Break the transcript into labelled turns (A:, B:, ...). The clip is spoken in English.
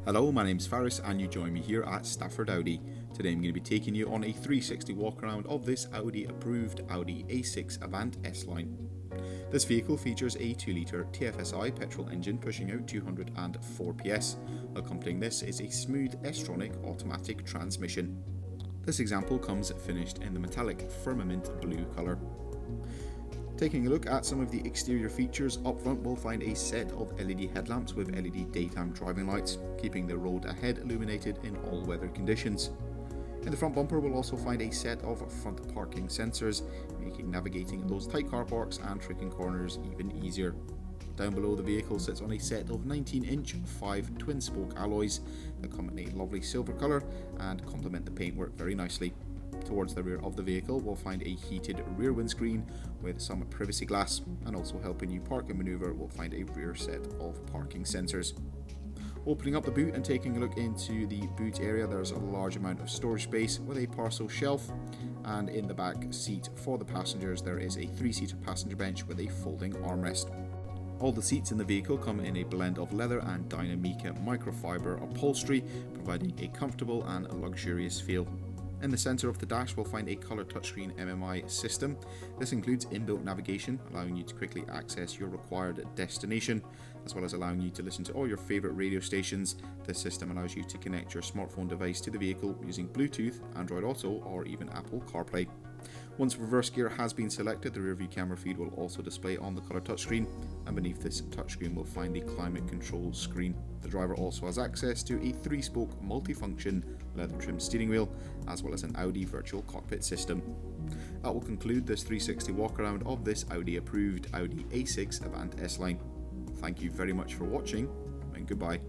A: Hello, my name's Faris and you join me here at Stafford Audi. Today I'm going to be taking you on a 360 walk around of this Audi approved Audi A6 Avant S-Line. This vehicle features a 2-litre TFSI petrol engine pushing out 204 PS. Accompanying this is a smooth S-tronic automatic transmission. This example comes finished in the metallic Firmament blue colour. Taking a look at some of the exterior features, up front we'll find a set of LED headlamps with LED daytime driving lights, keeping the road ahead illuminated in all weather conditions. In the front bumper we'll also find a set of front parking sensors, making navigating those tight car parks and tricking corners even easier. Down below the vehicle sits on a set of 19-inch 5 twin-spoke alloys that come in a lovely silver colour and complement the paintwork very nicely. Towards the rear of the vehicle we'll find a heated rear windscreen with some privacy glass, and also helping you park and manoeuvre we'll find a rear set of parking sensors. Opening up the boot and taking a look into the boot area, there's a large amount of storage space with a parcel shelf, and in the back seat for the passengers there is a 3-seater passenger bench with a folding armrest. All the seats in the vehicle come in a blend of leather and Dynamica microfiber upholstery, providing a comfortable and luxurious feel. In the centre of the dash we'll find a colour touchscreen MMI system. This includes inbuilt navigation, allowing you to quickly access your required destination, as well as allowing you to listen to all your favourite radio stations. This system allows you to connect your smartphone device to the vehicle using Bluetooth, Android Auto or even Apple CarPlay. Once reverse gear has been selected, the rear view camera feed will also display on the colour touchscreen, and beneath this touchscreen we'll find the climate control screen. The driver also has access to a 3-spoke multifunction leather trimmed steering wheel, as well as an Audi virtual cockpit system. That will conclude this 360 walk around of this Audi approved Audi A6 Avant S-Line. Thank you very much for watching, and goodbye.